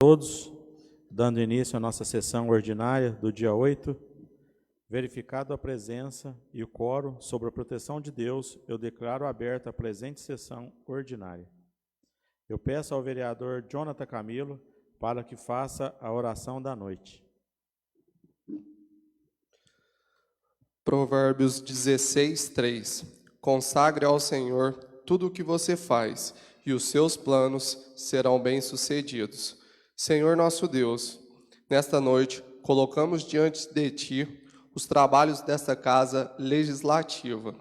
Todos, dando início à nossa sessão ordinária do dia 8, verificado a presença e o quórum sobre a proteção de Deus, eu declaro aberta a presente sessão ordinária. Eu peço ao vereador Jonathan Camilo para que faça a oração da noite. Provérbios 16, 3. Consagre ao Senhor tudo o que você faz, e os seus planos serão bem-sucedidos. Senhor nosso Deus, nesta noite colocamos diante de Ti os trabalhos desta casa legislativa.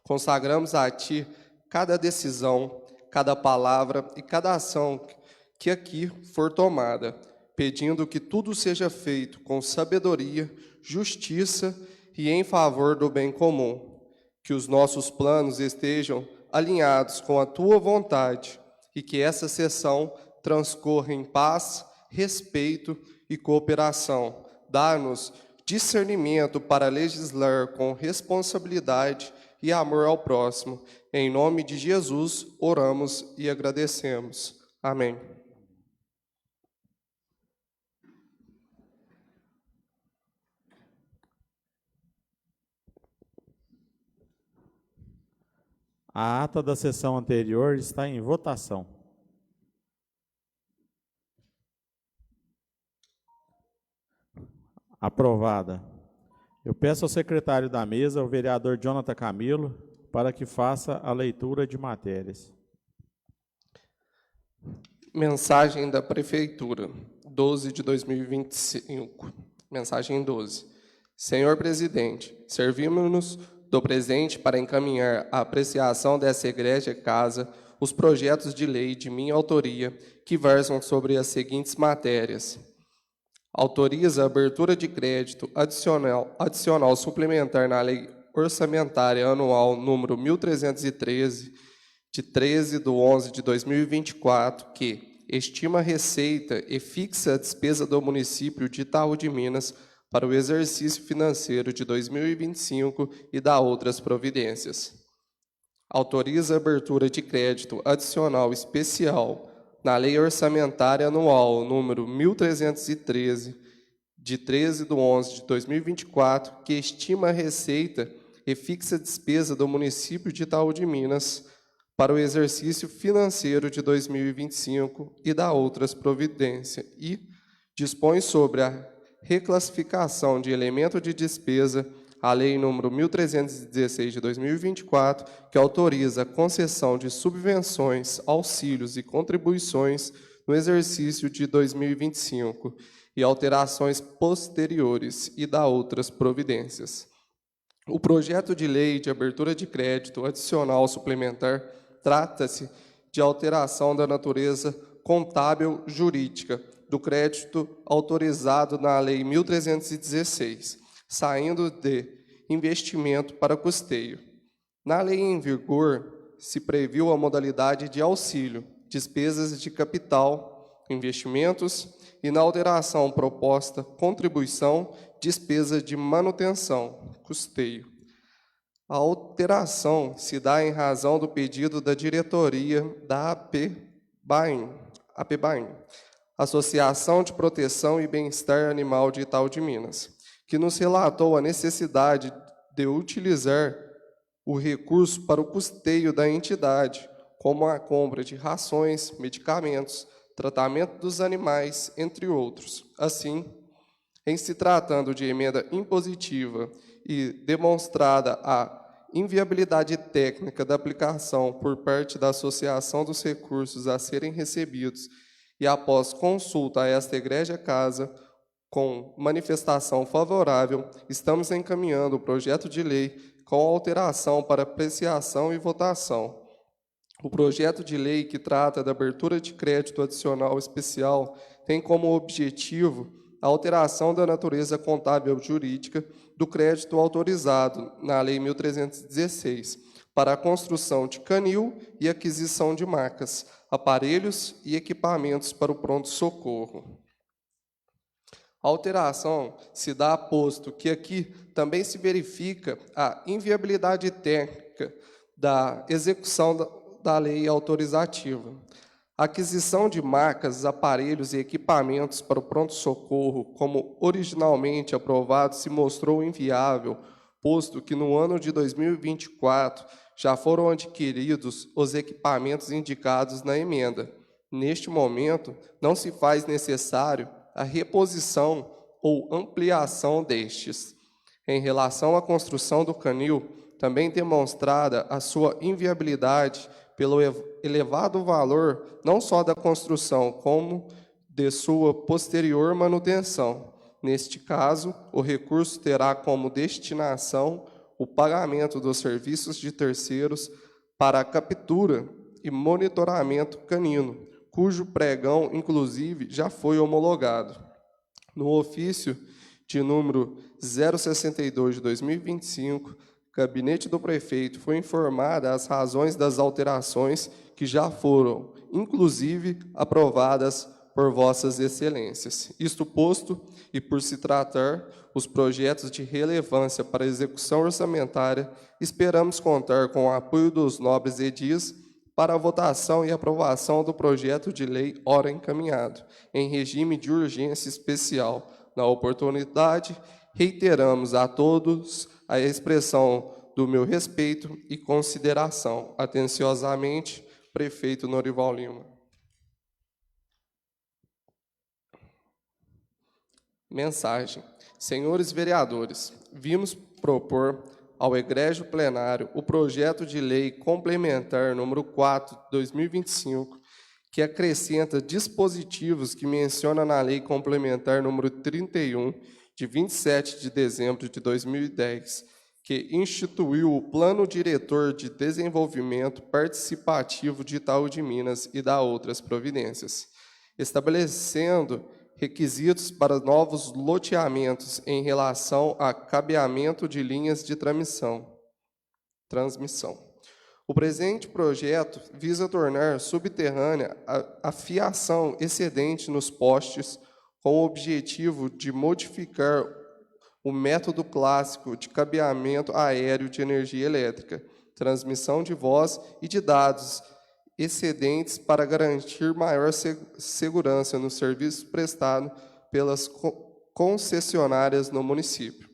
Consagramos a Ti cada decisão, cada palavra e cada ação que aqui for tomada, pedindo que tudo seja feito com sabedoria, justiça e em favor do bem comum. Que os nossos planos estejam alinhados com a Tua vontade e que essa sessão transcorra em paz, respeito e cooperação. Dá-nos discernimento para legislar com responsabilidade e amor ao próximo. Em nome de Jesus, oramos e agradecemos. Amém. A ata da sessão anterior está em votação. Aprovada. Eu peço ao secretário da mesa, o vereador Jonathan Camilo, para que faça a leitura de matérias. Mensagem da Prefeitura, 12 de 2025. Mensagem 12. Senhor Presidente, servimos-nos do presente para encaminhar à apreciação dessa egrégia casa os projetos de lei de minha autoria que versam sobre as seguintes matérias. Autoriza a abertura de crédito adicional suplementar na Lei Orçamentária Anual número 1313, de 13/11 de 2024, que estima a receita e fixa a despesa do município de Itaú de Minas para o exercício financeiro de 2025 e dá outras providências. Autoriza a abertura de crédito adicional especial na Lei Orçamentária Anual número 1313, de 13/11 de 2024, que estima a receita e fixa a despesa do município de Itaú de Minas para o exercício financeiro de 2025 e dá outras providências, e dispõe sobre a reclassificação de elemento de despesa a Lei nº 1316 de 2024, que autoriza a concessão de subvenções, auxílios e contribuições no exercício de 2025 e alterações posteriores e dá outras providências. O projeto de lei de abertura de crédito adicional suplementar trata-se de alteração da natureza contábil jurídica do crédito autorizado na Lei 1316, saindo de investimento para custeio. Na lei em vigor, se previu a modalidade de auxílio, despesas de capital, investimentos, e na alteração proposta, contribuição, despesa de manutenção, custeio. A alteração se dá em razão do pedido da diretoria da APBAIN, Associação de Proteção e Bem-Estar Animal de Itaú de Minas, que nos relatou a necessidade de utilizar o recurso para o custeio da entidade, como a compra de rações, medicamentos, tratamento dos animais, entre outros. Assim, em se tratando de emenda impositiva e demonstrada a inviabilidade técnica da aplicação por parte da Associação dos recursos a serem recebidos e após consulta a esta egrégia casa, com manifestação favorável, estamos encaminhando o projeto de lei com alteração para apreciação e votação. O projeto de lei que trata da abertura de crédito adicional especial tem como objetivo a alteração da natureza contábil jurídica do crédito autorizado na Lei 1316 para a construção de canil e aquisição de macas, aparelhos e equipamentos para o pronto-socorro. A alteração se dá posto que aqui também se verifica a inviabilidade técnica da execução da lei autorizativa. A aquisição de macas, aparelhos e equipamentos para o pronto-socorro, como originalmente aprovado, se mostrou inviável, posto que no ano de 2024 já foram adquiridos os equipamentos indicados na emenda. Neste momento, não se faz necessário a reposição ou ampliação destes. Em relação à construção do canil, também demonstrada a sua inviabilidade pelo elevado valor não só da construção, como de sua posterior manutenção. Neste caso, o recurso terá como destinação o pagamento dos serviços de terceiros para a captura e monitoramento canino, cujo pregão, inclusive, já foi homologado. No ofício de número 062 de 2025, o gabinete do prefeito foi informado as razões das alterações que já foram, inclusive, aprovadas por vossas excelências. Isto posto, e por se tratar os projetos de relevância para a execução orçamentária, esperamos contar com o apoio dos nobres edis para a votação e aprovação do projeto de lei ora encaminhado, em regime de urgência especial. Na oportunidade, reiteramos a todos a expressão do meu respeito e consideração. Atenciosamente, prefeito Norival Lima. Mensagem. Senhores vereadores, vimos propor ao egrégio plenário o projeto de lei complementar número 4, de 2025, que acrescenta dispositivos que menciona na lei complementar número 31, de 27 de dezembro de 2010, que instituiu o Plano Diretor de Desenvolvimento Participativo de Itaú de Minas e da outras providências, estabelecendo requisitos para novos loteamentos em relação a cabeamento de linhas de transmissão. O presente projeto visa tornar subterrânea a fiação excedente nos postes, com o objetivo de modificar o método clássico de cabeamento aéreo de energia elétrica, transmissão de voz e de dados excedentes para garantir maior segurança no serviço prestado pelas concessionárias no município.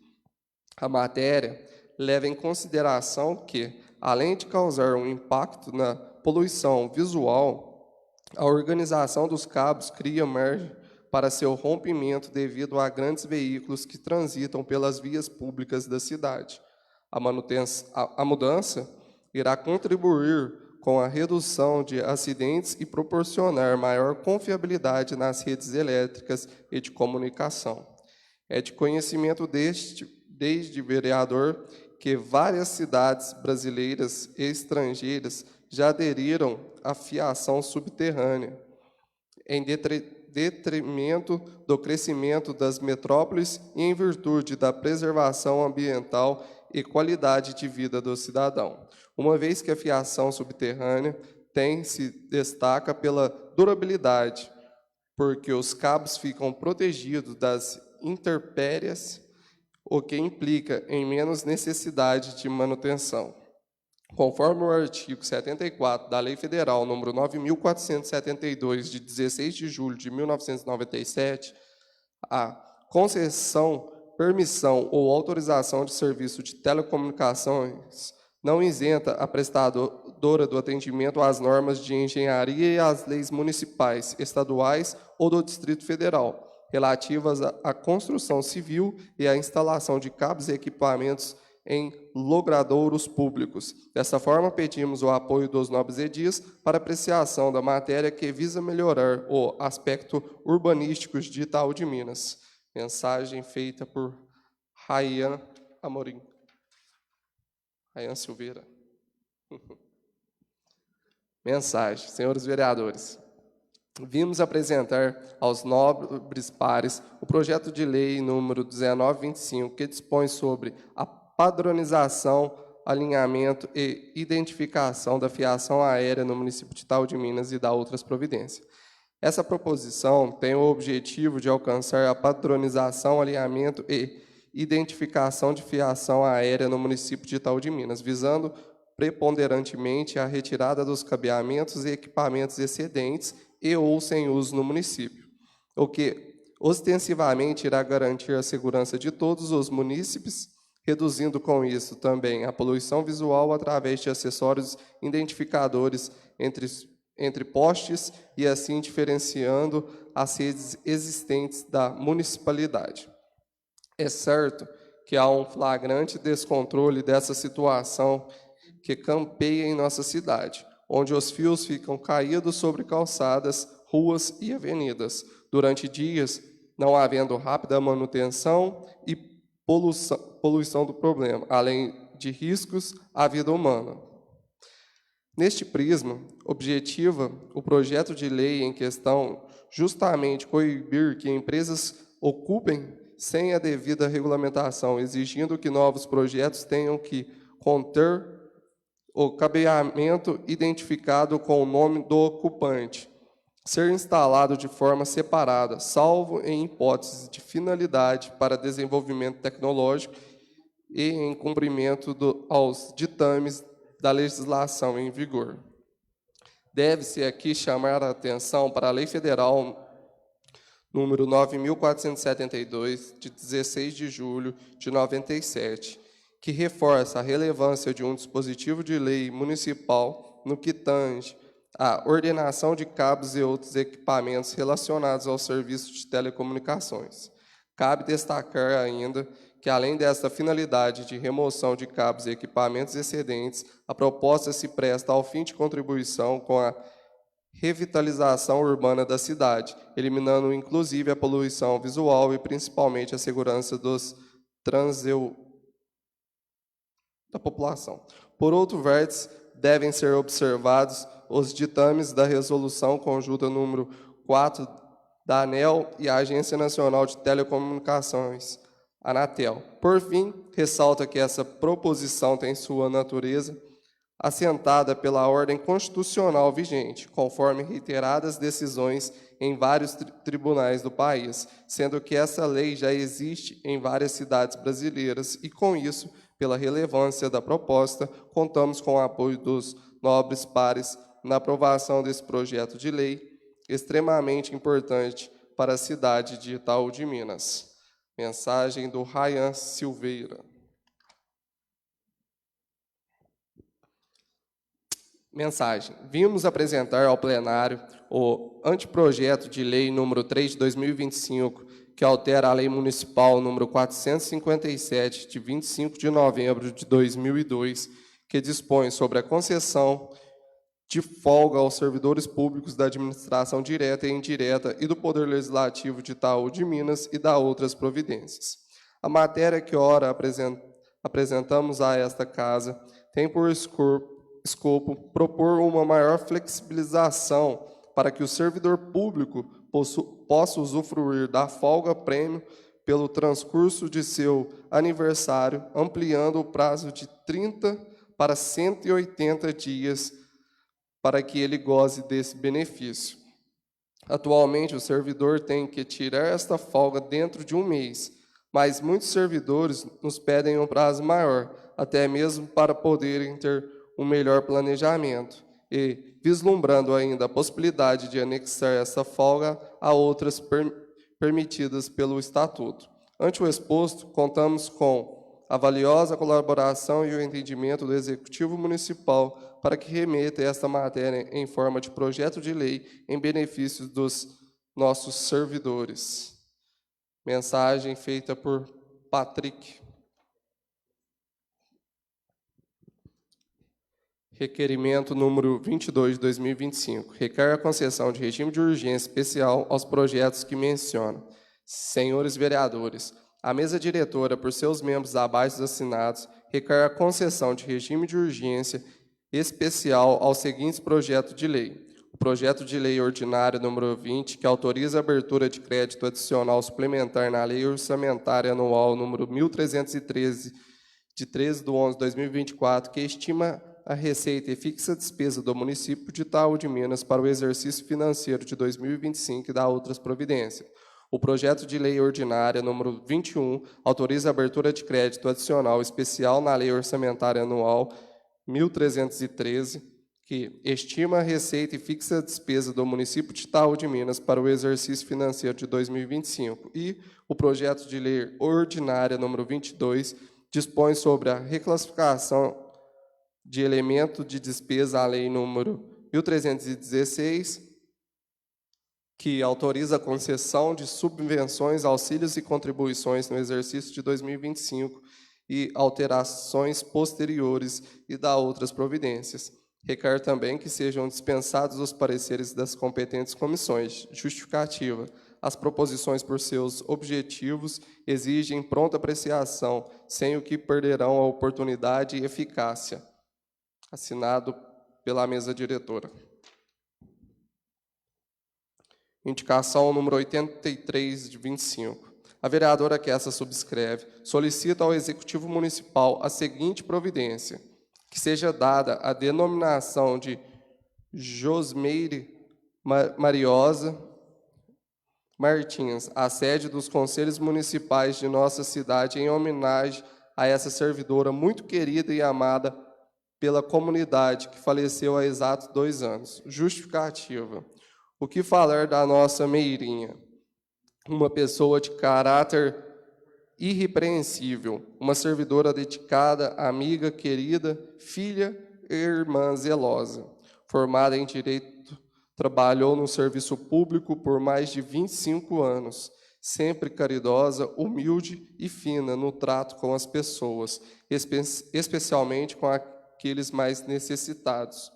A matéria leva em consideração que, além de causar um impacto na poluição visual, a organização dos cabos cria margem para seu rompimento devido a grandes veículos que transitam pelas vias públicas da cidade. A mudança irá contribuir com a redução de acidentes e proporcionar maior confiabilidade nas redes elétricas e de comunicação. É de conhecimento desde vereador que várias cidades brasileiras e estrangeiras já aderiram à fiação subterrânea, em detrimento do crescimento das metrópoles e em virtude da preservação ambiental e qualidade de vida do cidadão, uma vez que a fiação subterrânea se destaca pela durabilidade, porque os cabos ficam protegidos das intempéries, o que implica em menos necessidade de manutenção. Conforme o artigo 74 da Lei Federal nº 9.472, de 16 de julho de 1997, a concessão, permissão ou autorização de serviço de telecomunicações não isenta a prestadora do atendimento às normas de engenharia e às leis municipais, estaduais ou do Distrito Federal, relativas à construção civil e à instalação de cabos e equipamentos em logradouros públicos. Dessa forma, pedimos o apoio dos nobres edis para apreciação da matéria que visa melhorar o aspecto urbanístico de Itaú de Minas. Mensagem feita por Ryan Amorim. Ryan Silveira. Mensagem. Senhores vereadores, vimos apresentar aos nobres pares o projeto de lei número 1925, que dispõe sobre a padronização, alinhamento e identificação da fiação aérea no município de Itaú de Minas e da outras providências. Essa proposição tem o objetivo de alcançar a padronização, alinhamento e identificação de fiação aérea no município de Itaú de Minas, visando preponderantemente a retirada dos cabeamentos e equipamentos excedentes e ou sem uso no município, o que ostensivamente irá garantir a segurança de todos os munícipes, reduzindo com isso também a poluição visual através de acessórios identificadores entre postes e assim diferenciando as redes existentes da municipalidade. É certo que há um flagrante descontrole dessa situação que campeia em nossa cidade, onde os fios ficam caídos sobre calçadas, ruas e avenidas, durante dias, não havendo rápida manutenção e poluição do problema, além de riscos à vida humana. Neste prisma, objetiva o projeto de lei em questão justamente coibir que empresas ocupem sem a devida regulamentação, exigindo que novos projetos tenham que conter o cabeamento identificado com o nome do ocupante, ser instalado de forma separada, salvo em hipótese de finalidade para desenvolvimento tecnológico e em cumprimento aos ditames da legislação em vigor. Deve-se aqui chamar a atenção para a Lei Federal número 9.472, de 16 de julho de 97, que reforça a relevância de um dispositivo de lei municipal no que tange à ordenação de cabos e outros equipamentos relacionados ao serviço de telecomunicações. Cabe destacar ainda que, além desta finalidade de remoção de cabos e equipamentos excedentes, a proposta se presta ao fim de contribuição com a revitalização urbana da cidade, eliminando inclusive a poluição visual e principalmente a segurança dos da população. Por outro vértice, devem ser observados os ditames da Resolução Conjunta número 4 da ANEEL e a Agência Nacional de Telecomunicações, Anatel. Por fim, ressalta que essa proposição tem sua natureza assentada pela ordem constitucional vigente, conforme reiteradas decisões em vários tribunais do país, sendo que essa lei já existe em várias cidades brasileiras e, com isso, pela relevância da proposta, contamos com o apoio dos nobres pares na aprovação desse projeto de lei, extremamente importante para a cidade de Itaú de Minas. Mensagem do Ryan Silveira. Mensagem. Vimos apresentar ao plenário o anteprojeto de lei número 3 de 2025, que altera a lei municipal número 457, de 25 de novembro de 2002, que dispõe sobre a concessão de folga aos servidores públicos da administração direta e indireta e do Poder Legislativo de Itaú de Minas e da outras providências. A matéria que ora apresentamos a esta Casa tem por escopo propor uma maior flexibilização para que o servidor público possa usufruir da folga-prêmio pelo transcurso de seu aniversário, ampliando o prazo de 30 para 180 dias para que ele goze desse benefício. Atualmente, o servidor tem que tirar esta folga dentro de um mês, mas muitos servidores nos pedem um prazo maior, até mesmo para poderem ter um melhor planejamento e vislumbrando ainda a possibilidade de anexar essa folga a outras permitidas pelo Estatuto. Ante o exposto, contamos com a valiosa colaboração e o entendimento do Executivo Municipal para que remeta esta matéria em forma de projeto de lei em benefício dos nossos servidores. Mensagem feita por Patrick. Requerimento número 22 de 2025. Requer a concessão de regime de urgência especial aos projetos que mencionam. Senhores vereadores, a mesa diretora, por seus membros abaixo assinados, requer a concessão de regime de urgência especial aos seguintes projetos de lei. O projeto de lei ordinário número 20, que autoriza a abertura de crédito adicional suplementar na lei orçamentária anual número 1313, de 13/11/2024, que estima a receita e fixa a despesa do município de Itaú de Minas para o exercício financeiro de 2025 e dá outras providências. O projeto de lei ordinária número 21 autoriza a abertura de crédito adicional especial na lei orçamentária anual 1313, que estima a receita e fixa a despesa do município de Itaú de Minas para o exercício financeiro de 2025, e o projeto de lei ordinária número 22 dispõe sobre a reclassificação de elemento de despesa à lei número 1316, que autoriza a concessão de subvenções, auxílios e contribuições no exercício de 2025 e alterações posteriores, e dá outras providências. Requer também que sejam dispensados os pareceres das competentes comissões. Justificativa. As proposições, por seus objetivos, exigem pronta apreciação, sem o que perderão a oportunidade e eficácia. Assinado pela mesa diretora. Indicação número 83, de 25. A vereadora que essa subscreve solicita ao Executivo Municipal a seguinte providência: que seja dada a denominação de Josmeire Mariosa Martins, a sede dos Conselhos Municipais de nossa cidade, em homenagem a essa servidora muito querida e amada pela comunidade, que faleceu há exatos 2 anos. Justificativa. O que falar da nossa Meirinha? Uma pessoa de caráter irrepreensível, uma servidora dedicada, amiga, querida, filha e irmã zelosa. Formada em Direito, trabalhou no serviço público por mais de 25 anos, sempre caridosa, humilde e fina no trato com as pessoas, especialmente com aqueles mais necessitados.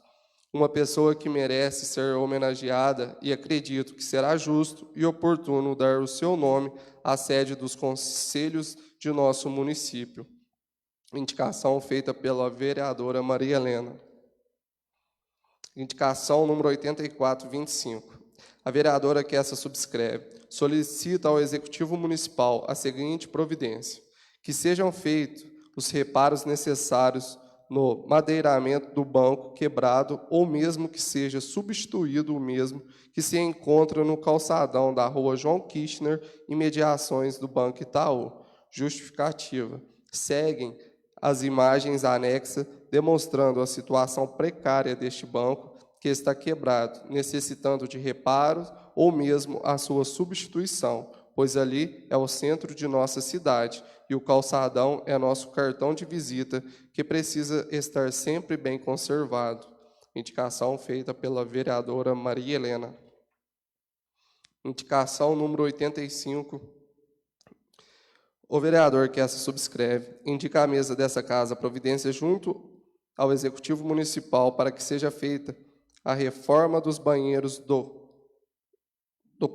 Uma pessoa que merece ser homenageada, e acredito que será justo e oportuno dar o seu nome à sede dos conselhos de nosso município. Indicação feita pela vereadora Maria Helena. Indicação número 84, 25. A vereadora que essa subscreve solicita ao Executivo Municipal a seguinte providência: que sejam feitos os reparos necessários no madeiramento do banco quebrado, ou mesmo que seja substituído o mesmo, que se encontra no calçadão da rua João Kirchner, imediações do Banco Itaú. Justificativa. Seguem as imagens anexas demonstrando a situação precária deste banco, que está quebrado, necessitando de reparos ou mesmo a sua substituição, pois ali é o centro de nossa cidade e o calçadão é nosso cartão de visita, que precisa estar sempre bem conservado. Indicação feita pela vereadora Maria Helena. Indicação número 85. O vereador que essa subscreve indica à mesa dessa casa providência junto ao Executivo Municipal para que seja feita a reforma dos banheiros do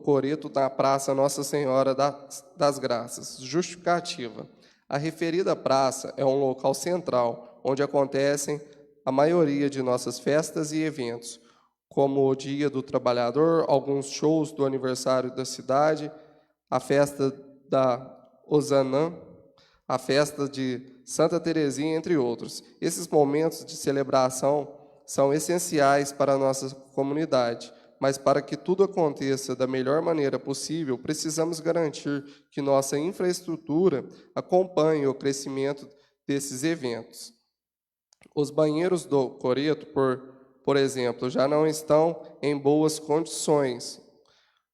Coreto da Praça Nossa Senhora das Graças. Justificativa. A referida praça é um local central, onde acontecem a maioria de nossas festas e eventos, como o Dia do Trabalhador, alguns shows do aniversário da cidade, a festa da Osanã, a festa de Santa Terezinha, entre outros. Esses momentos de celebração são essenciais para a nossa comunidade, mas para que tudo aconteça da melhor maneira possível, precisamos garantir que nossa infraestrutura acompanhe o crescimento desses eventos. Os banheiros do Coreto, por exemplo, já não estão em boas condições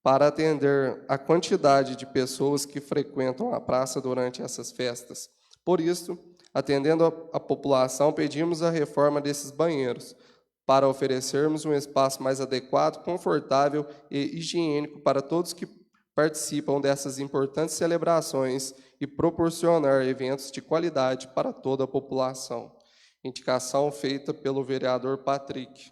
para atender a quantidade de pessoas que frequentam a praça durante essas festas. Por isso, atendendo a população, pedimos a reforma desses banheiros, para oferecermos um espaço mais adequado, confortável e higiênico para todos que participam dessas importantes celebrações e proporcionar eventos de qualidade para toda a população. Indicação feita pelo vereador Patrick.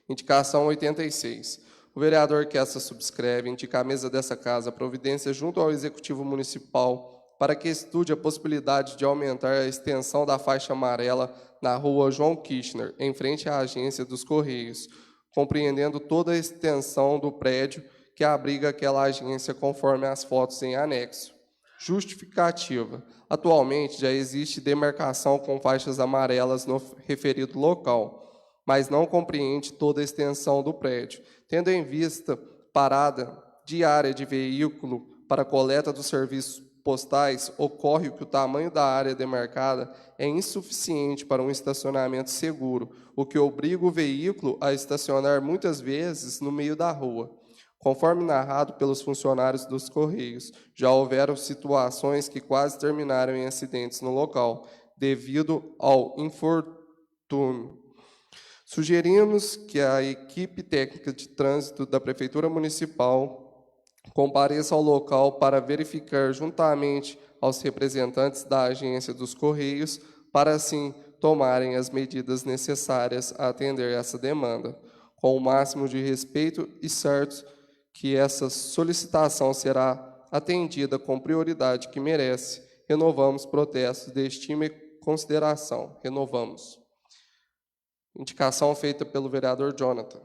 Indicação 86. O vereador que essa subscreve indica à mesa dessa casa providência junto ao Executivo Municipal para que estude a possibilidade de aumentar a extensão da faixa amarela na rua João Kirchner, em frente à agência dos Correios, compreendendo toda a extensão do prédio que abriga aquela agência, conforme as fotos em anexo. Justificativa. Atualmente já existe demarcação com faixas amarelas no referido local, mas não compreende toda a extensão do prédio, tendo em vista parada diária de veículo para coleta dos serviços postais, ocorre que o tamanho da área demarcada é insuficiente para um estacionamento seguro, o que obriga o veículo a estacionar muitas vezes no meio da rua. Conforme narrado pelos funcionários dos Correios, já houveram situações que quase terminaram em acidentes no local, devido ao infortúnio. Sugerimos que a equipe técnica de trânsito da Prefeitura Municipal compareça ao local para verificar, juntamente aos representantes da Agência dos Correios, para assim tomarem as medidas necessárias a atender essa demanda, com o máximo de respeito e certo que essa solicitação será atendida com prioridade que merece. Renovamos protestos de estima e consideração. Renovamos. Indicação feita pelo vereador Jonathan.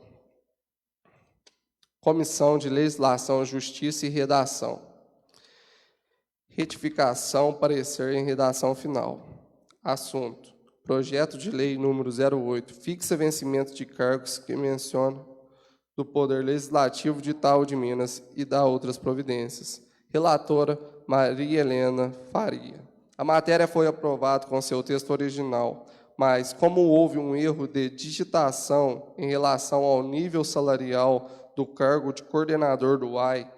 Comissão de Legislação, Justiça e Redação. Retificação, parecer em redação final. Assunto: projeto de lei número 08, fixa vencimento de cargos que menciona do Poder Legislativo de Itaú de Minas e da outras providências. Relatora Maria Helena Faria. A matéria foi aprovada com seu texto original, mas como houve um erro de digitação em relação ao nível salarial do cargo de coordenador do UAI,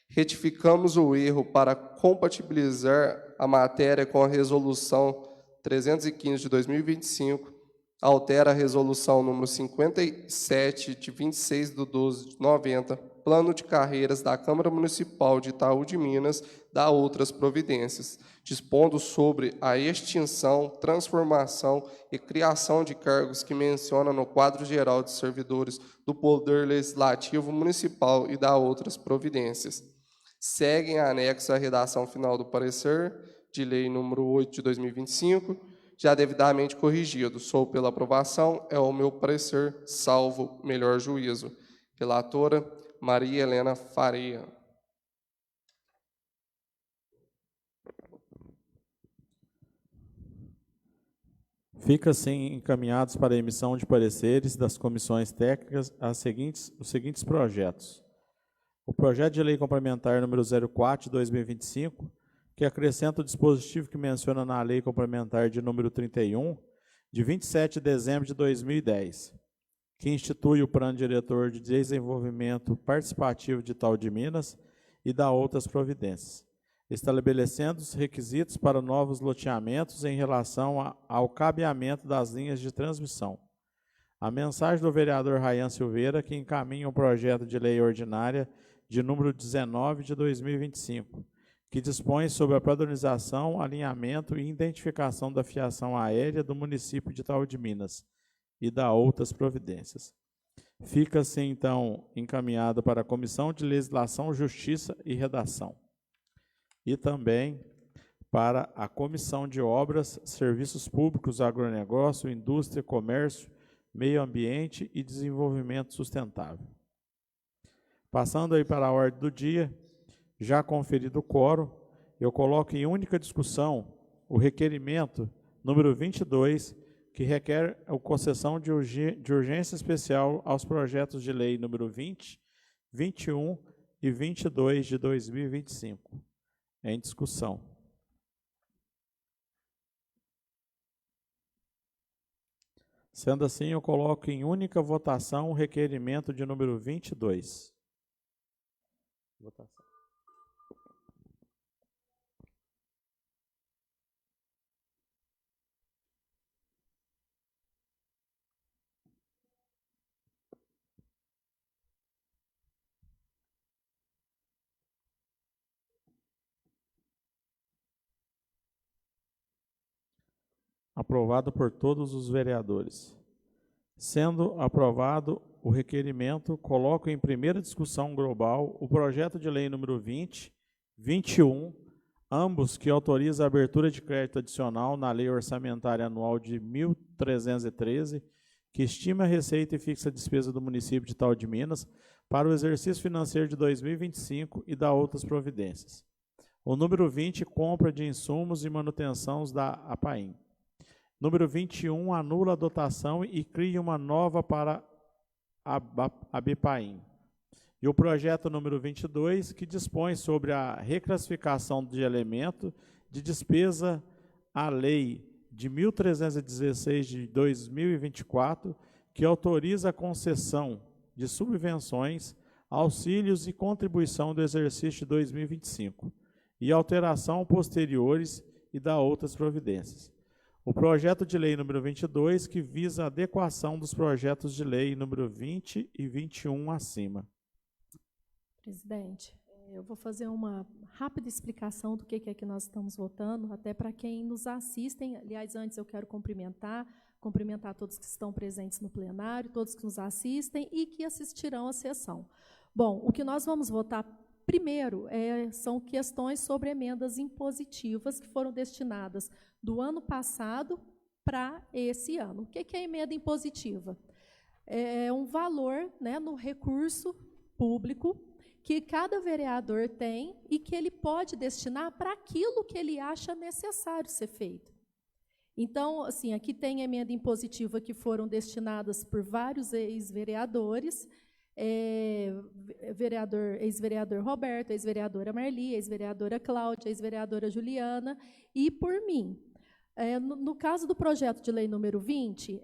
retificamos o erro para compatibilizar a matéria com a Resolução 315 de 2025, altera a Resolução número 57, de 26/12/90, Plano de Carreiras da Câmara Municipal de Itaú de Minas, da outras providências, dispondo sobre a extinção, transformação e criação de cargos que menciona no quadro geral de servidores do Poder Legislativo Municipal e da outras providências. Seguem anexo à redação final do parecer de lei número 8 de 2025, já devidamente corrigido. Sou pela aprovação, é o meu parecer, salvo melhor juízo. Relatora Maria Helena Faria. Fica assim encaminhados para a emissão de pareceres das comissões técnicas os seguintes projetos. O projeto de lei complementar número 04 de 2025, que acrescenta o dispositivo que menciona na lei complementar de número 31, de 27 de dezembro de 2010, que institui o Plano Diretor de Desenvolvimento Participativo de Itaú de Minas e dá outras providências, estabelecendo os requisitos para novos loteamentos em relação ao cabeamento das linhas de transmissão. A mensagem do vereador Rayan Silveira, que encaminha o projeto de lei ordinária de número 19 de 2025, que dispõe sobre a padronização, alinhamento e identificação da fiação aérea do município de Itaú de Minas e da outras providências. Fica-se, então, encaminhado para a Comissão de Legislação, Justiça e Redação. E também para a Comissão de Obras, Serviços Públicos, Agronegócio, Indústria, Comércio, Meio Ambiente e Desenvolvimento Sustentável. Passando aí para a ordem do dia, já conferido o quórum, eu coloco em única discussão o requerimento número 22, que requer a concessão de urgência especial aos projetos de lei número 20, 21 e 22 de 2025. Em discussão. Sendo assim, eu coloco em única votação o requerimento de número 22. Votação. Aprovado por todos os vereadores. Sendo aprovado o requerimento, coloco em primeira discussão global o projeto de lei número 20, 21, ambos que autoriza a abertura de crédito adicional na Lei Orçamentária Anual de 1313, que estima a receita e fixa a despesa do município de Itaú de Minas para o exercício financeiro de 2025 e dá outras providências. O número 20, compra de insumos e manutenção da APAIM. Número 21, anula a dotação e cria uma nova para a BPAIM. E o projeto número 22, que dispõe sobre a reclassificação de elemento de despesa à lei de 1.316 de 2024, que autoriza a concessão de subvenções, auxílios e contribuição do exercício de 2025, e alteração posteriores e da outras providências. O projeto de lei número 22, que visa a adequação dos projetos de lei número 20 e 21 acima. Presidente, eu vou fazer uma rápida explicação do que é que nós estamos votando, até para quem nos assistem. Aliás, antes eu quero cumprimentar todos que estão presentes no plenário, todos que nos assistem e que assistirão à sessão. Bom, o que nós vamos votar primeiro são questões sobre emendas impositivas que foram destinadas do ano passado para esse ano. O que é emenda impositiva? É um valor, né, no recurso público que cada vereador tem e que ele pode destinar para aquilo que ele acha necessário ser feito. Então, assim, aqui tem emenda impositiva que foram destinadas por vários ex-vereadores, ex-vereador Roberto, ex-vereadora Marli, ex-vereadora Cláudia, ex-vereadora Juliana e por mim. No caso do projeto de lei número 20,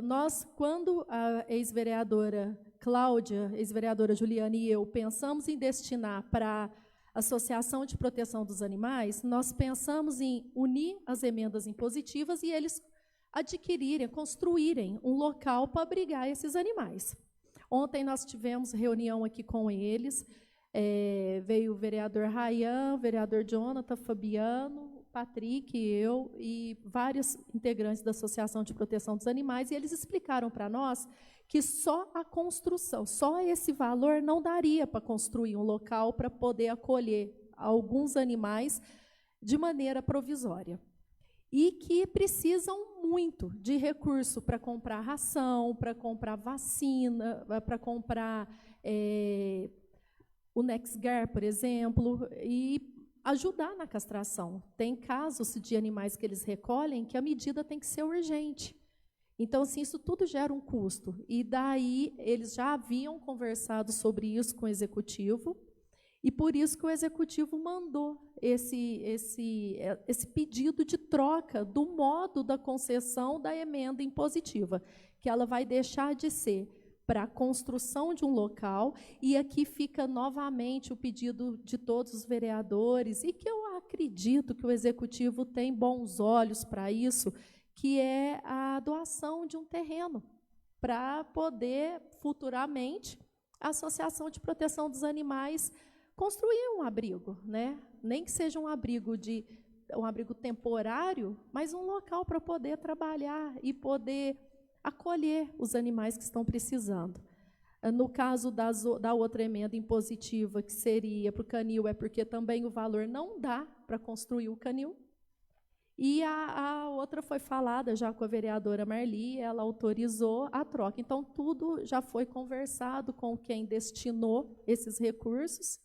nós, quando a ex-vereadora Cláudia, ex-vereadora Juliana e eu pensamos em destinar para a Associação de Proteção dos Animais, nós pensamos em unir as emendas impositivas e eles adquirirem, construírem um local para abrigar esses animais. Ontem nós tivemos reunião aqui com eles, veio o vereador Rayan, o vereador Jonathan, Fabiano, Patrick, eu e vários integrantes da Associação de Proteção dos Animais, e eles explicaram para nós que só a construção, só esse valor não daria para construir um local para poder acolher alguns animais de maneira provisória. E que precisam muito de recurso para comprar ração, para comprar vacina, para comprar o Nexgar, por exemplo, e ajudar na castração. Tem casos de animais que eles recolhem que a medida tem que ser urgente. Então, assim, isso tudo gera um custo. E daí, eles já haviam conversado sobre isso com o Executivo, e por isso que o Executivo mandou esse pedido de troca do modo da concessão da emenda impositiva, que ela vai deixar de ser para a construção de um local, e aqui fica novamente o pedido de todos os vereadores, e que eu acredito que o Executivo tem bons olhos para isso, que é a doação de um terreno, para poder, futuramente, a Associação de Proteção dos Animais construir um abrigo, né? Nem que seja um abrigo temporário, mas um local para poder trabalhar e poder acolher os animais que estão precisando. No caso da outra emenda impositiva, que seria para o canil, é porque também o valor não dá para construir o canil. E a outra foi falada já com a vereadora Marli, ela autorizou a troca. Então, tudo já foi conversado com quem destinou esses recursos,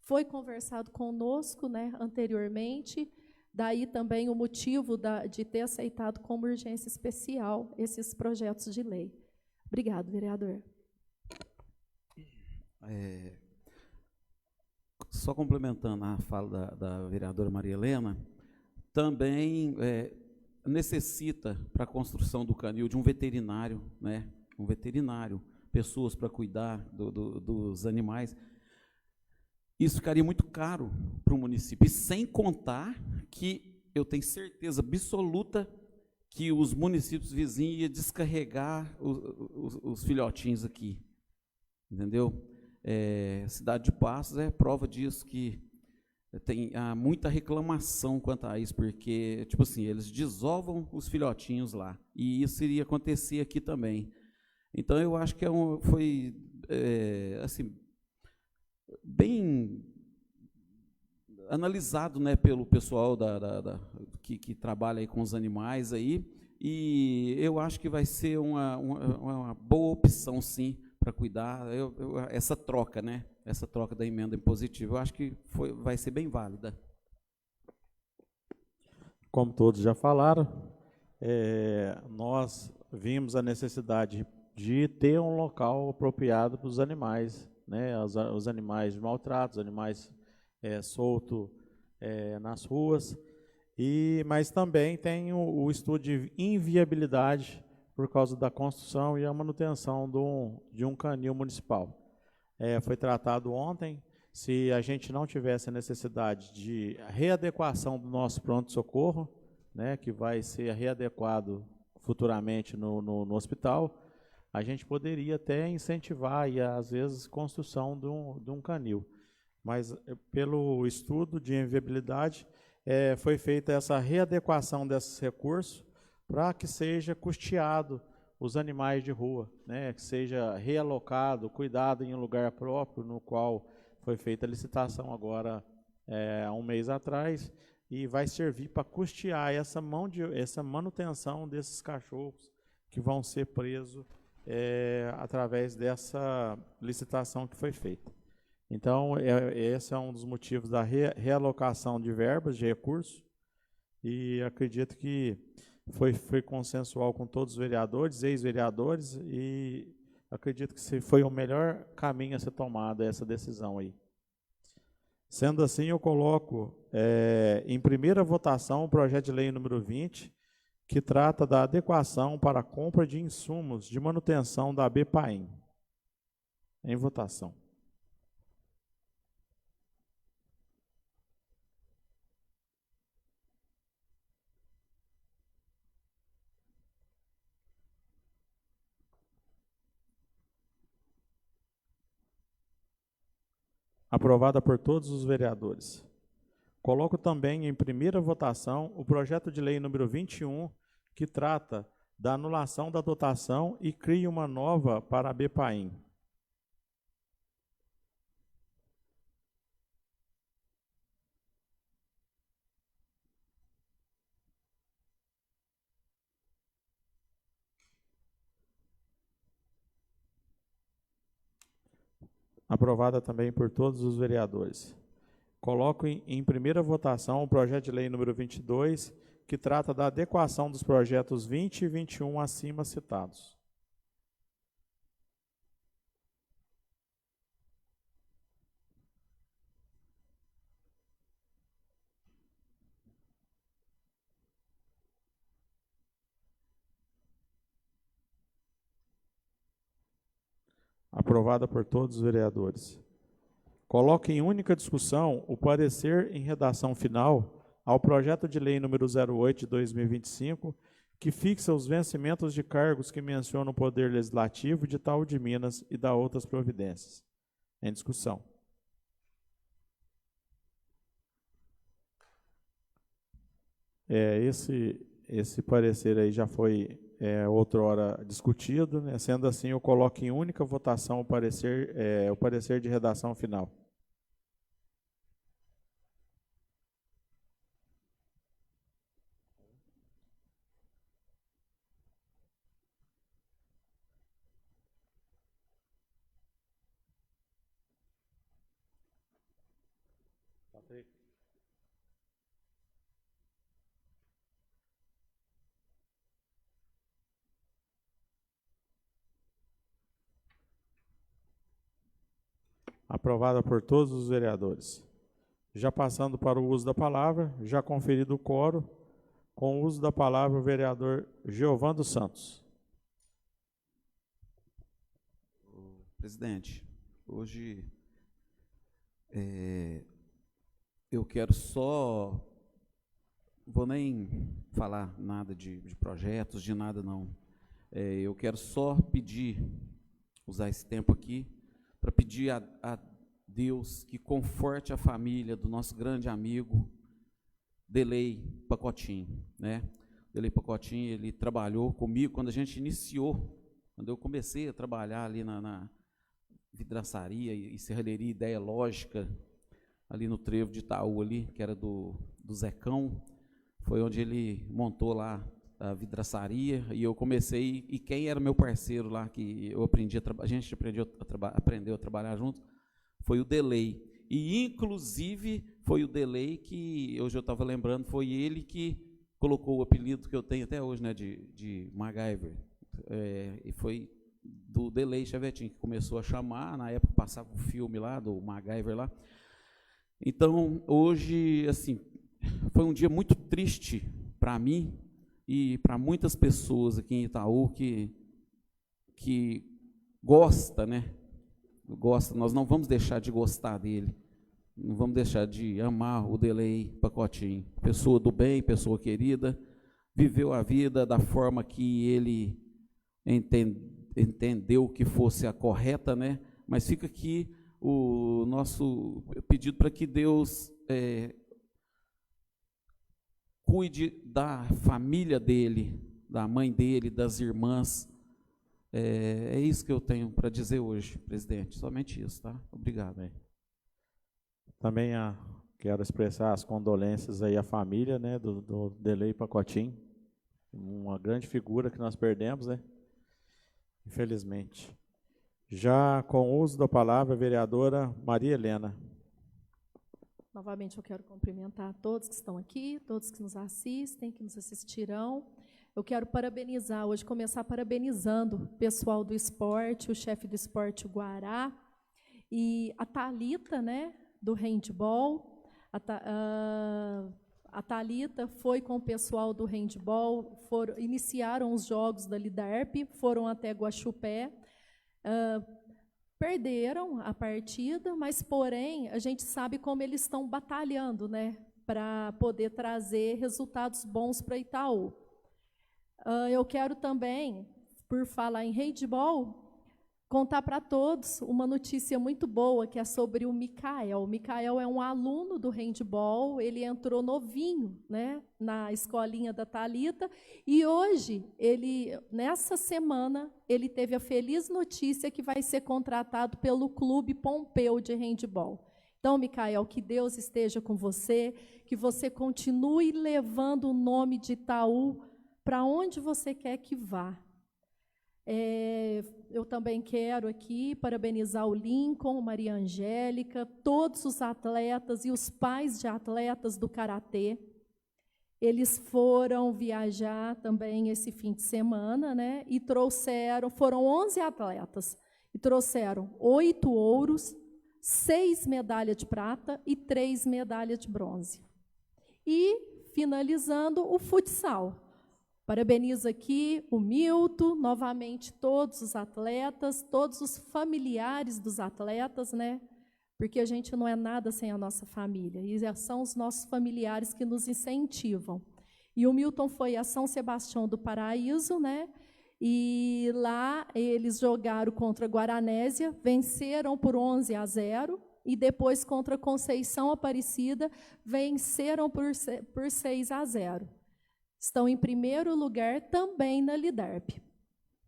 foi conversado conosco, né, anteriormente, daí também o motivo de ter aceitado como urgência especial esses projetos de lei. Obrigado, vereador. Só complementando a fala da vereadora Maria Helena, também necessita, para a construção do canil, de um veterinário, né? Um veterinário, pessoas para cuidar dos animais. Isso ficaria muito caro para o município, e sem contar que eu tenho certeza absoluta que os municípios vizinhos iam descarregar os filhotinhos aqui, entendeu? Cidade de Passos é prova disso, que há muita reclamação quanto a isso, porque, tipo assim, eles desovam os filhotinhos lá, e isso iria acontecer aqui também. Então, eu acho que foi, assim, bem analisado, né, pelo pessoal que trabalha aí com os animais aí, e eu acho que vai ser uma boa opção, sim, para cuidar, essa troca, né? Essa troca da emenda impositiva, eu acho que vai ser bem válida. Como todos já falaram, nós vimos a necessidade de ter um local apropriado para os animais né, os animais de maltrato, os animais soltos nas ruas, mas também tem o estudo de inviabilidade por causa da construção e a manutenção de um canil municipal. Foi tratado ontem, se a gente não tivesse a necessidade de readequação do nosso pronto-socorro, né, que vai ser readequado futuramente no hospital, a gente poderia até incentivar, e às vezes, construção de um canil. Mas, pelo estudo de inviabilidade, foi feita essa readequação desses recursos para que seja custeado os animais de rua, né, que seja realocado, cuidado em um lugar próprio, no qual foi feita a licitação agora há um mês atrás, e vai servir para custear essa manutenção desses cachorros que vão ser presos através dessa licitação que foi feita. Então, esse é um dos motivos da realocação de verbas, de recursos, e acredito que foi consensual com todos os vereadores, ex-vereadores, e acredito que foi o melhor caminho a ser tomado essa decisão aí. Sendo assim, eu coloco em primeira votação o projeto de lei número 20, que trata da adequação para a compra de insumos de manutenção da ABPAIM. Em votação. Aprovada por todos os vereadores. Coloco também em primeira votação o projeto de lei número 21, que trata da anulação da dotação e cria uma nova para a ABPAIM. Aprovada também por todos os vereadores. Coloco em primeira votação o projeto de lei número 22, que trata da adequação dos projetos 20 e 21 acima citados. Aprovada por todos os vereadores. Coloco em única discussão o parecer em redação final ao projeto de lei número 08 de 2025, que fixa os vencimentos de cargos que mencionam o Poder Legislativo de Itaú de Minas e dá outras providências. Em discussão. Esse parecer aí já foi outrora discutido, né? Sendo assim, eu coloco em única votação o parecer de redação final. Aprovada por todos os vereadores. Já passando para o uso da palavra, já conferido o quórum, com o uso da palavra o vereador Geovan dos Santos. Presidente, hoje eu quero só, vou nem falar nada de projetos, de nada não. Eu quero só usar esse tempo aqui, para pedir a Deus que conforte a família do nosso grande amigo Delei Pacotinho, né? Delei Pacotinho, ele trabalhou comigo quando a gente iniciou, quando eu comecei a trabalhar ali na vidraçaria e serralheria Ideia Lógica, ali no trevo de Itaú, ali, que era do Zecão, foi onde ele montou lá a vidraçaria, e eu comecei, e quem era meu parceiro lá, que eu aprendi a gente aprendeu a trabalhar junto, foi o Delei. E, inclusive, foi o Delei que, hoje eu estava lembrando, foi ele que colocou o apelido que eu tenho até hoje, né, de MacGyver. E foi do Delei Chevetinho, que começou a chamar, na época passava o filme lá, do MacGyver lá. Então, hoje, assim, foi um dia muito triste para mim e para muitas pessoas aqui em Itaú que gosta, né? Gosta, nós não vamos deixar de gostar dele, não vamos deixar de amar o Delei Pacotinho. Pessoa do bem, pessoa querida, viveu a vida da forma que ele entendeu que fosse a correta, né? Mas fica aqui o nosso pedido para que Deus cuide da família dele, da mãe dele, das irmãs. É isso que eu tenho para dizer hoje, presidente, somente isso, tá? Obrigado. Também quero expressar as condolências aí à família, né, do Delei Pacotinho, uma grande figura que nós perdemos, né, infelizmente. Já com o uso da palavra, a vereadora Maria Helena. Novamente eu quero cumprimentar todos que estão aqui, todos que nos assistem, que nos assistirão. Eu quero parabenizar, hoje começar parabenizando o pessoal do esporte, o chefe do esporte, o Guará, e a Thalita, né, do handball. A Thalita foi com o pessoal do handball, iniciaram os jogos da Lidarp, foram até Guaxupé, perderam a partida, mas, porém, a gente sabe como eles estão batalhando, né, para poder trazer resultados bons para Itaú. Eu quero também, por falar em handball, contar para todos uma notícia muito boa, que é sobre o Micael. O Micael é um aluno do handball, ele entrou novinho, né, na escolinha da Thalita, e hoje, nessa semana, ele teve a feliz notícia que vai ser contratado pelo Clube Pompeu de handball. Então, Micael, que Deus esteja com você, que você continue levando o nome de Itaú para onde você quer que vá. Eu também quero aqui parabenizar o Lincoln, Maria Angélica, todos os atletas e os pais de atletas do Karatê. Eles foram viajar também esse fim de semana, né, e foram 11 atletas, e trouxeram 8 ouros, 6 medalhas de prata e 3 medalhas de bronze. E, finalizando, o futsal. Parabenizo aqui o Milton, novamente todos os atletas, todos os familiares dos atletas, né? Porque a gente não é nada sem a nossa família, e são os nossos familiares que nos incentivam. E o Milton foi a São Sebastião do Paraíso, né? E lá eles jogaram contra a Guaranésia, venceram por 11-0, e depois contra a Conceição Aparecida, venceram por 6-0. Estão em primeiro lugar também na Lidarp.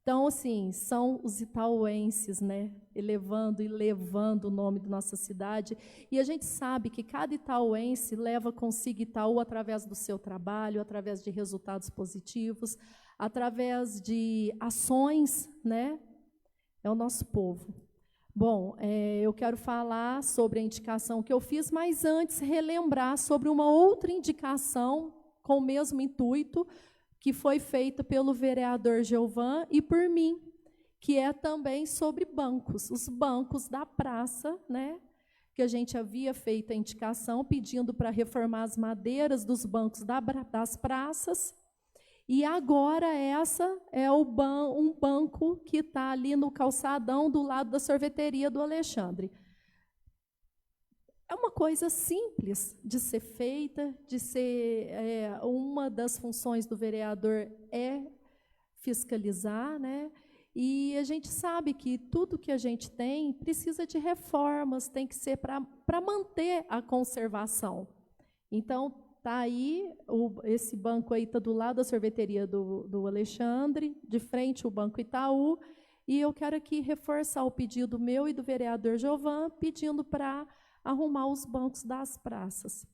Então, assim, são os itauenses, né, elevando e levando o nome da nossa cidade. E a gente sabe que cada itauense leva consigo Itaú através do seu trabalho, através de resultados positivos, através de ações, né? É o nosso povo. Bom, eu quero falar sobre a indicação que eu fiz, mas antes relembrar sobre uma outra indicação com o mesmo intuito, que foi feita pelo vereador Gilvan e por mim, que é também sobre bancos, os bancos da praça, né, que a gente havia feito a indicação pedindo para reformar as madeiras dos bancos das praças, e agora essa é um banco que está ali no calçadão do lado da sorveteria do Alexandre. É uma coisa simples de ser feita, de ser uma das funções do vereador é fiscalizar, né? E a gente sabe que tudo que a gente tem precisa de reformas, tem que ser para manter a conservação. Então, está aí, esse banco aí está do lado da sorveteria do Alexandre, de frente o Banco Itaú, e eu quero aqui reforçar o pedido meu e do vereador Gilvan, pedindo para arrumar os bancos das praças.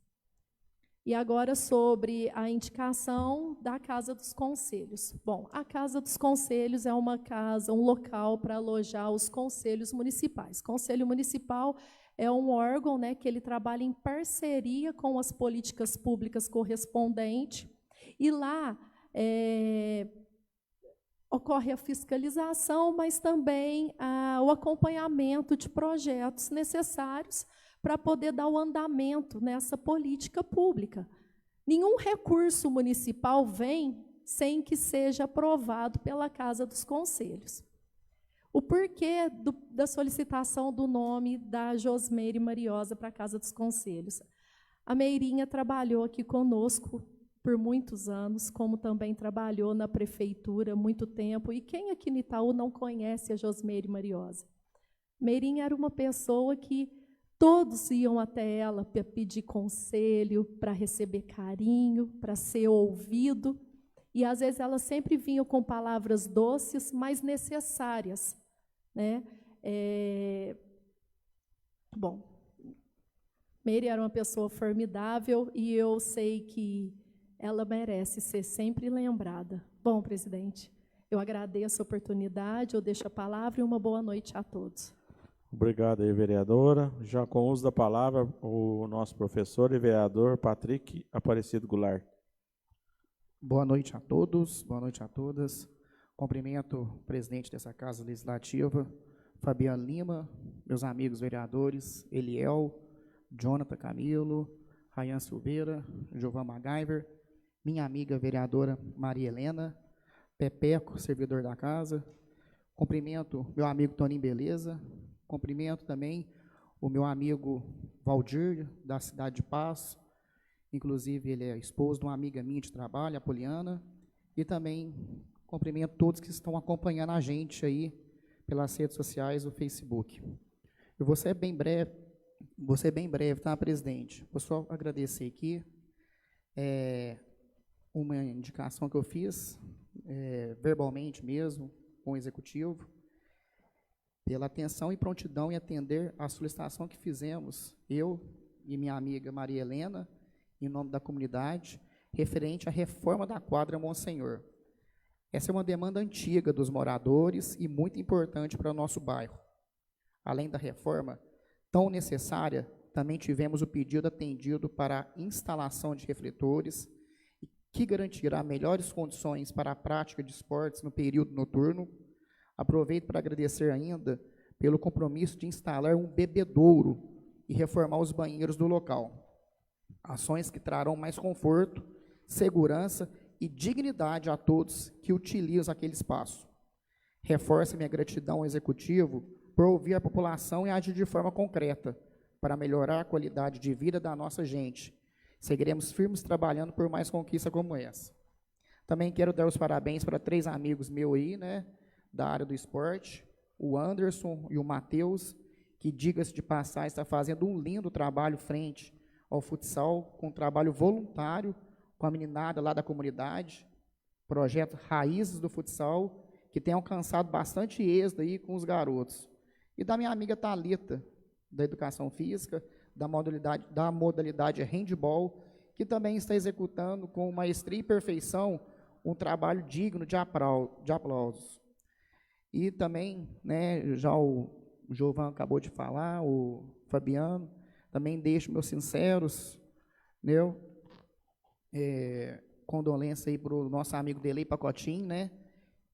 E agora sobre a indicação da Casa dos Conselhos. Bom, a Casa dos Conselhos é uma casa, um local para alojar os conselhos municipais. Conselho Municipal é um órgão, né, que ele trabalha em parceria com as políticas públicas correspondentes, e lá ocorre a fiscalização, mas também o acompanhamento de projetos necessários para poder dar o andamento nessa política pública. Nenhum recurso municipal vem sem que seja aprovado pela Casa dos Conselhos. O porquê da solicitação do nome da Josmeire Mariosa para a Casa dos Conselhos? A Meirinha trabalhou aqui conosco por muitos anos, como também trabalhou na prefeitura muito tempo. E quem aqui no Itaú não conhece a Josmeire Mariosa? Meirinha era uma pessoa que todos iam até ela para pedir conselho, para receber carinho, para ser ouvido. E, às vezes, ela sempre vinha com palavras doces, mas necessárias, né? Bom, Meire era uma pessoa formidável e eu sei que ela merece ser sempre lembrada. Bom, presidente, eu agradeço a oportunidade, eu deixo a palavra e uma boa noite a todos. Obrigado aí, vereadora. Já com o uso da palavra, o nosso professor e vereador Patrick Aparecido Goulart. Boa noite a todos, boa noite a todas. Cumprimento o presidente dessa Casa Legislativa, Fabiano Lima, meus amigos vereadores, Eliel, Jonathan Camilo, Rayan Silveira, Jovan MacGyver, minha amiga vereadora Maria Helena, Pepeco, servidor da casa. Cumprimento meu amigo Toninho Beleza, cumprimento também o meu amigo Valdir, da cidade de Passo. Inclusive, ele é esposo de uma amiga minha de trabalho, a Poliana, e também cumprimento todos que estão acompanhando a gente aí pelas redes sociais, o Facebook. Eu vou ser bem breve, tá, presidente? Vou só agradecer aqui uma indicação que eu fiz, verbalmente mesmo, com o executivo, pela atenção e prontidão em atender a solicitação que fizemos, eu e minha amiga Maria Helena, em nome da comunidade, referente à reforma da quadra Monsenhor. Essa é uma demanda antiga dos moradores e muito importante para o nosso bairro. Além da reforma tão necessária, também tivemos o pedido atendido para a instalação de refletores, que garantirá melhores condições para a prática de esportes no período noturno. Aproveito para agradecer ainda pelo compromisso de instalar um bebedouro e reformar os banheiros do local. Ações que trarão mais conforto, segurança e dignidade a todos que utilizam aquele espaço. Reforço minha gratidão ao Executivo por ouvir a população e agir de forma concreta para melhorar a qualidade de vida da nossa gente. Seguiremos firmes trabalhando por mais conquistas como essa. Também quero dar os parabéns para 3 amigos meus aí, né, da área do esporte, o Anderson e o Matheus, que, diga-se de passagem, está fazendo um lindo trabalho frente ao futsal, com um trabalho voluntário com a meninada lá da comunidade, projeto Raízes do Futsal, que tem alcançado bastante êxito aí com os garotos. E da minha amiga Thalita, da Educação Física, da modalidade handball, que também está executando com maestria e perfeição um trabalho digno de aplausos. E também, né, já o Jovan acabou de falar, o Fabiano, também deixo meus sinceros, né, condolência aí para o nosso amigo Delei Pacotinho, né,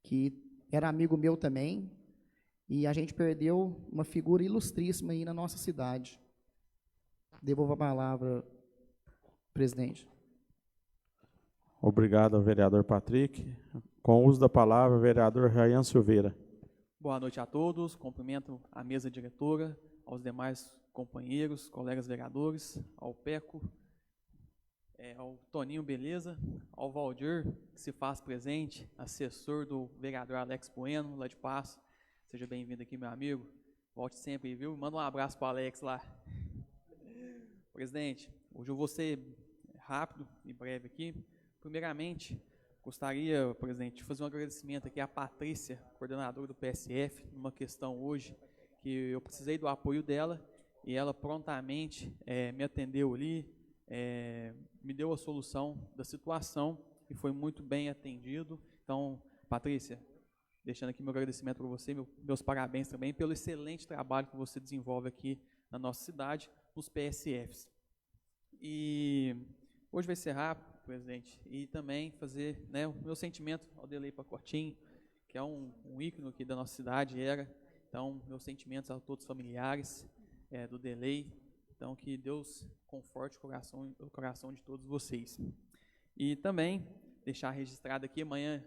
que era amigo meu também, e a gente perdeu uma figura ilustríssima aí na nossa cidade. Devolvo a palavra, presidente. Obrigado ao vereador Patrick. Com o uso da palavra, o vereador Rayan Silveira. Boa noite a todos, cumprimento a mesa diretora, aos demais companheiros, colegas vereadores, ao Peco, ao Toninho Beleza, ao Valdir, que se faz presente, assessor do vereador Alex Bueno, lá de Passo. Seja bem-vindo aqui, meu amigo. Volte sempre, viu? Manda um abraço para o Alex lá. Presidente, hoje eu vou ser rápido e breve aqui. Primeiramente, gostaria, presidente, de fazer um agradecimento aqui à Patrícia, coordenadora do PSF, numa questão hoje que eu precisei do apoio dela e ela prontamente me atendeu ali, me deu a solução da situação e foi muito bem atendido. Então, Patrícia, deixando aqui meu agradecimento para você, meus parabéns também pelo excelente trabalho que você desenvolve aqui na nossa cidade, nos PSFs. E hoje vai ser rápido, presidente, e também fazer, né, o meu sentimento ao Delei Pacotinho, que é um ícone aqui da nossa cidade, era. Então, meus sentimentos a todos os familiares do Delay. Então, que Deus conforte o coração de todos vocês. E também, deixar registrado aqui, amanhã,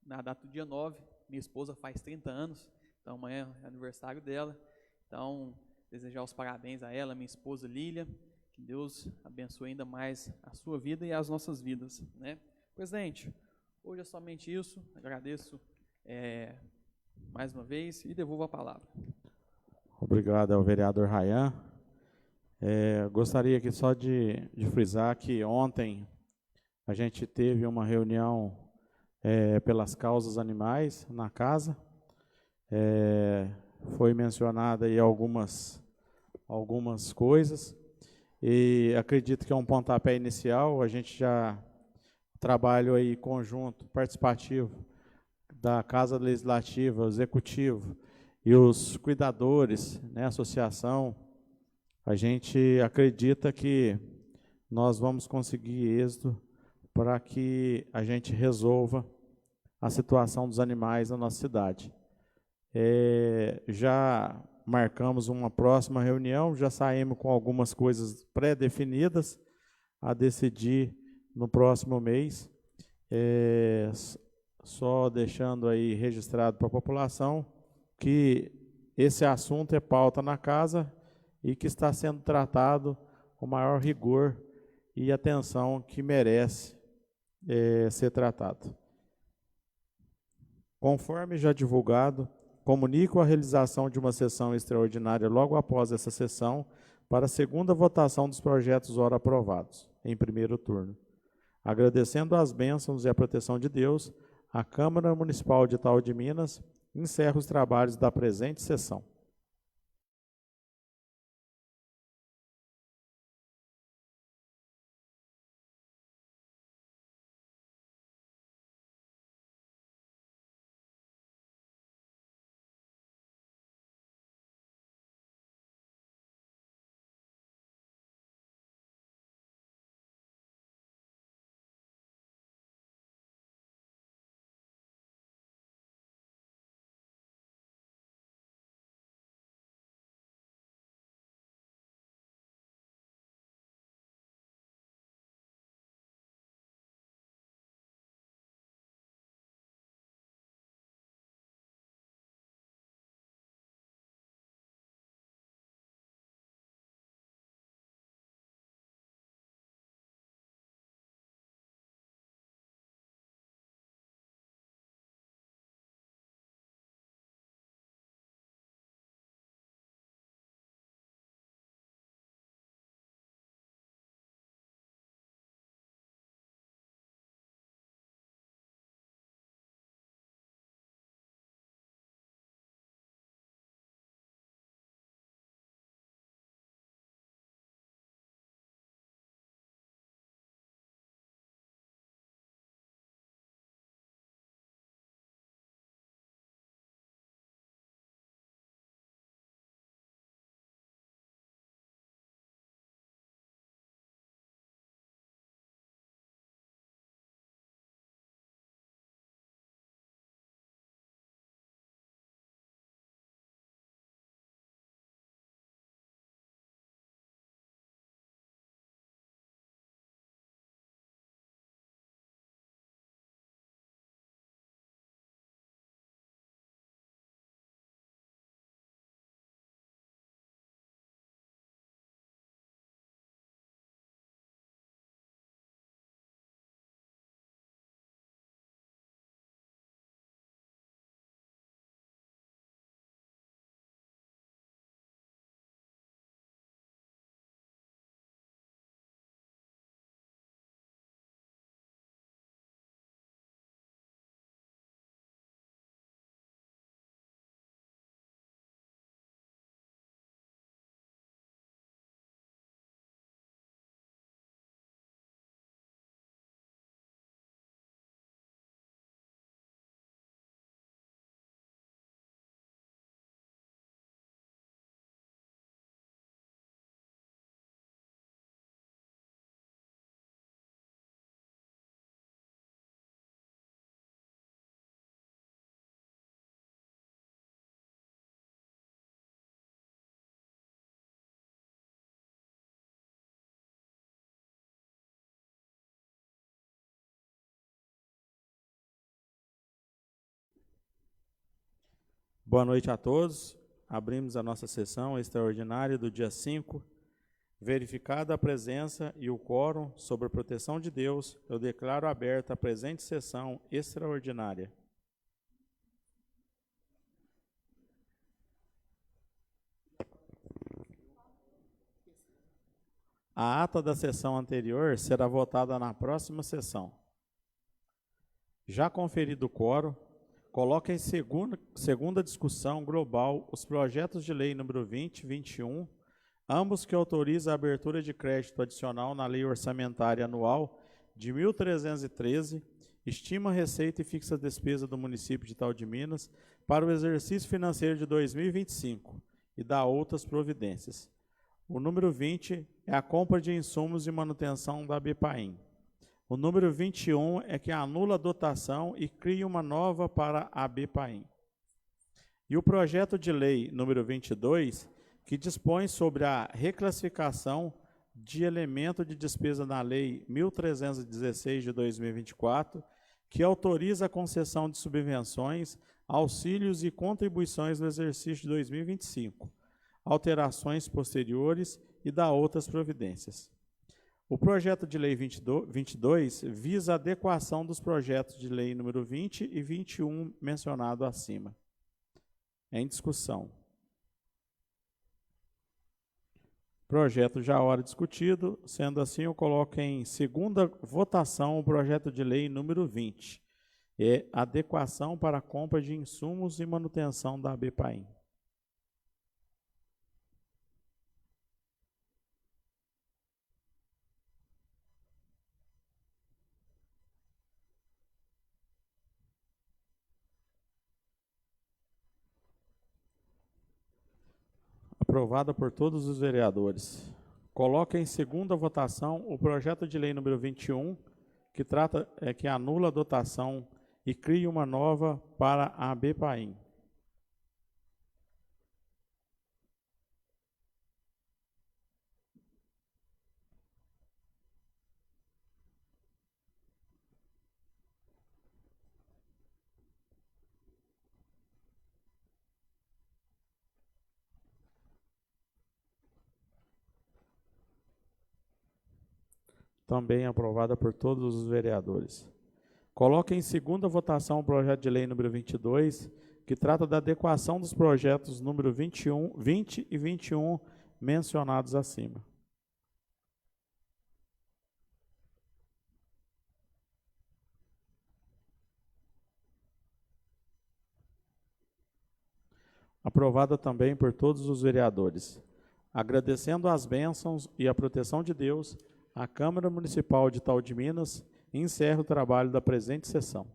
na data do dia 9, minha esposa faz 30 anos, então amanhã é aniversário dela. Então, desejar os parabéns a ela, minha esposa Lília, que Deus abençoe ainda mais a sua vida e as nossas vidas, né? Presidente, hoje é somente isso, agradeço mais uma vez e devolvo a palavra. Obrigado ao vereador Rayan. Gostaria aqui só de frisar que ontem a gente teve uma reunião pelas causas animais na casa. Foi mencionada aí algumas coisas e acredito que é um pontapé inicial. A gente já trabalha aí conjunto, participativo da Casa Legislativa, o Executivo e os cuidadores, né, a associação. A gente acredita que nós vamos conseguir êxito para que a gente resolva a situação dos animais na nossa cidade. Já marcamos uma próxima reunião, já saímos com algumas coisas pré-definidas a decidir no próximo mês. Só deixando aí registrado para a população que esse assunto é pauta na casa e que está sendo tratado com maior rigor e atenção que merece ser tratado. Conforme já divulgado, comunico a realização de uma sessão extraordinária logo após essa sessão para a segunda votação dos projetos ora aprovados, em primeiro turno. Agradecendo as bênçãos e a proteção de Deus, a Câmara Municipal de Itaú de Minas encerra os trabalhos da presente sessão. Boa noite a todos. Abrimos a nossa sessão extraordinária do dia 5. Verificada a presença e o quórum sobre a proteção de Deus, eu declaro aberta a presente sessão extraordinária. A ata da sessão anterior será votada na próxima sessão. Já conferido o quórum, coloca em segunda discussão global os projetos de lei número 20 e 21, ambos que autorizam a abertura de crédito adicional na Lei Orçamentária Anual de 1313, estima a receita e fixa a despesa do município de Itaú de Minas para o exercício financeiro de 2025 e dá outras providências. O número 20 é a compra de insumos e manutenção da ABPAIM. O número 21 é que anula a dotação e cria uma nova para a ABPAIM. E o projeto de lei número 22, que dispõe sobre a reclassificação de elemento de despesa na Lei 1316 de 2024, que autoriza a concessão de subvenções, auxílios e contribuições no exercício de 2025, alterações posteriores e dá outras providências. O projeto de lei 22 visa a adequação dos projetos de lei número 20 e 21 mencionado acima. Em discussão. Projeto já hora discutido, sendo assim eu coloco em segunda votação o projeto de lei número 20. É adequação para a compra de insumos e manutenção da ABPAIM. Aprovada por todos os vereadores. Coloca em segunda votação o projeto de lei número 21, que anula a dotação e cria uma nova para a ABPAIM. Também aprovada por todos os vereadores. Coloca em segunda votação o projeto de lei número 22, que trata da adequação dos projetos número 20 e 21 mencionados acima. Aprovada também por todos os vereadores. Agradecendo as bênçãos e a proteção de Deus, a Câmara Municipal de Itaú de Minas encerra o trabalho da presente sessão.